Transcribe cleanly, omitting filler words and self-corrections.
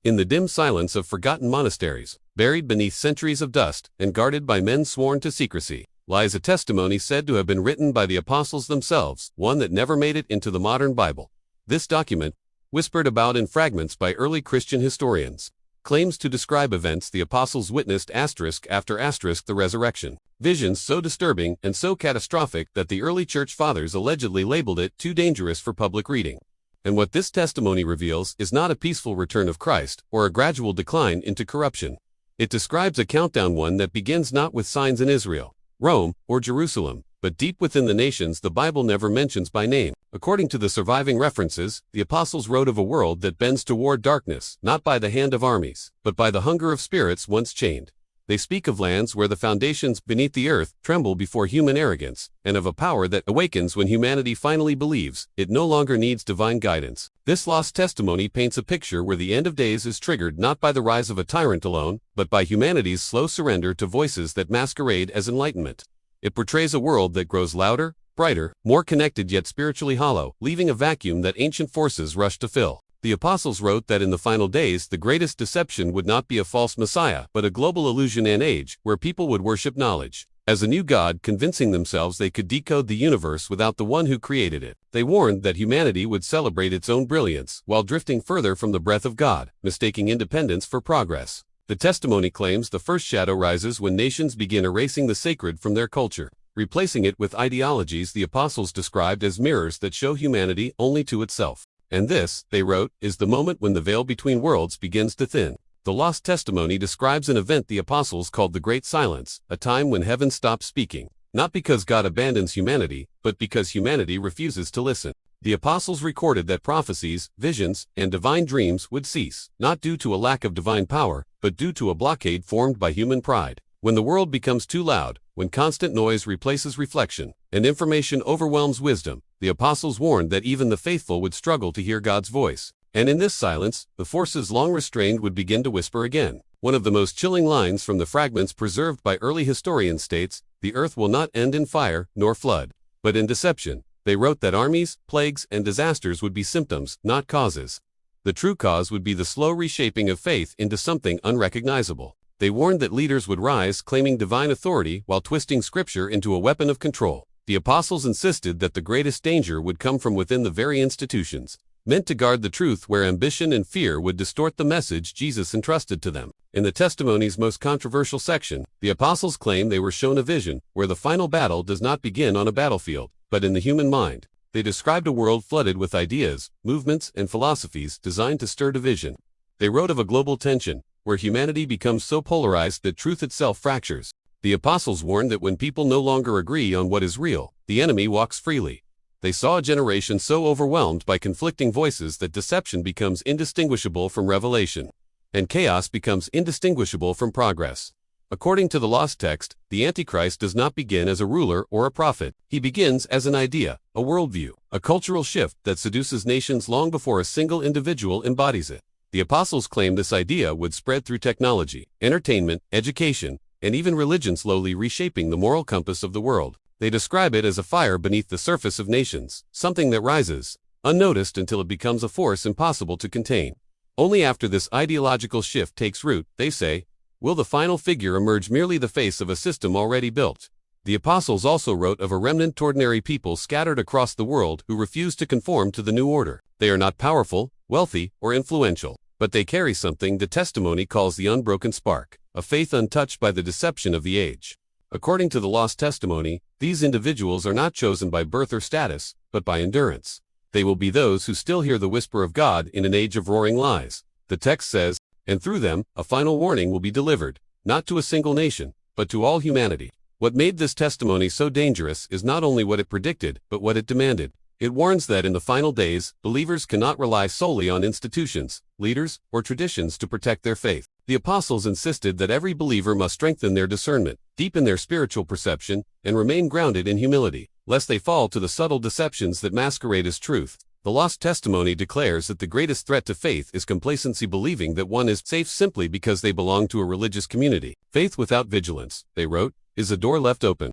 In the dim silence of forgotten monasteries, buried beneath centuries of dust and guarded by men sworn to secrecy, lies a testimony said to have been written by the apostles themselves, one that never made it into the modern Bible. This document, whispered about in fragments by early Christian historians, claims to describe events the apostles witnessed after the resurrection. Visions so disturbing and so catastrophic that the early church fathers allegedly labeled it too dangerous for public reading. And what this testimony reveals is not a peaceful return of Christ or a gradual decline into corruption. It describes a countdown, one that begins not with signs in Israel, Rome, or Jerusalem, but deep within the nations the Bible never mentions by name. According to the surviving references, the apostles wrote of a world that bends toward darkness, not by the hand of armies, but by the hunger of spirits once chained. They speak of lands where the foundations beneath the earth tremble before human arrogance, and of a power that awakens when humanity finally believes it no longer needs divine guidance. This lost testimony paints a picture where the end of days is triggered not by the rise of a tyrant alone, but by humanity's slow surrender to voices that masquerade as enlightenment. It portrays a world that grows louder, brighter, more connected yet spiritually hollow, leaving a vacuum that ancient forces rush to fill. The apostles wrote that in the final days the greatest deception would not be a false Messiah, but a global illusion, an age where people would worship knowledge as a new god, convincing themselves they could decode the universe without the one who created it. They warned that humanity would celebrate its own brilliance while drifting further from the breath of God, mistaking independence for progress. The testimony claims the first shadow rises when nations begin erasing the sacred from their culture, replacing it with ideologies the apostles described as mirrors that show humanity only to itself. And this, they wrote, is the moment when the veil between worlds begins to thin. The lost testimony describes an event the apostles called the Great Silence, a time when heaven stops speaking, not because God abandons humanity, but because humanity refuses to listen. The apostles recorded that prophecies, visions, and divine dreams would cease, not due to a lack of divine power, but due to a blockade formed by human pride. When the world becomes too loud, when constant noise replaces reflection, and information overwhelms wisdom, the apostles warned that even the faithful would struggle to hear God's voice. And in this silence, the forces long restrained would begin to whisper again. One of the most chilling lines from the fragments preserved by early historians states, "The earth will not end in fire, nor flood, but in deception." They wrote that armies, plagues, and disasters would be symptoms, not causes. The true cause would be the slow reshaping of faith into something unrecognizable. They warned that leaders would rise claiming divine authority while twisting scripture into a weapon of control. The apostles insisted that the greatest danger would come from within the very institutions, meant to guard the truth where ambition and fear would distort the message Jesus entrusted to them. In the testimony's most controversial section, the apostles claim they were shown a vision where the final battle does not begin on a battlefield, but in the human mind. They described a world flooded with ideas, movements, and philosophies designed to stir division. They wrote of a global tension, where humanity becomes so polarized that truth itself fractures. The apostles warned that when people no longer agree on what is real, the enemy walks freely. They saw a generation so overwhelmed by conflicting voices that deception becomes indistinguishable from revelation, and chaos becomes indistinguishable from progress. According to the lost text, the Antichrist does not begin as a ruler or a prophet. He begins as an idea, a worldview, a cultural shift that seduces nations long before a single individual embodies it. The apostles claimed this idea would spread through technology, entertainment, education, and even religion, slowly reshaping the moral compass of the world. They describe it as a fire beneath the surface of nations, something that rises, unnoticed until it becomes a force impossible to contain. Only after this ideological shift takes root, they say, will the final figure emerge merely the face of a system already built. The apostles also wrote of a remnant ordinary people scattered across the world who refuse to conform to the new order. They are not powerful, wealthy, or influential, but they carry something the testimony calls the unbroken spark, a faith untouched by the deception of the age. According to the lost testimony, these individuals are not chosen by birth or status, but by endurance. They will be those who still hear the whisper of God in an age of roaring lies. The text says, and through them, a final warning will be delivered, not to a single nation, but to all humanity. What made this testimony so dangerous is not only what it predicted, but what it demanded. It warns that in the final days, believers cannot rely solely on institutions, leaders, or traditions to protect their faith. The apostles insisted that every believer must strengthen their discernment, deepen their spiritual perception, and remain grounded in humility, lest they fall to the subtle deceptions that masquerade as truth. The lost testimony declares that the greatest threat to faith is complacency, believing that one is safe simply because they belong to a religious community. Faith without vigilance, they wrote, is a door left open.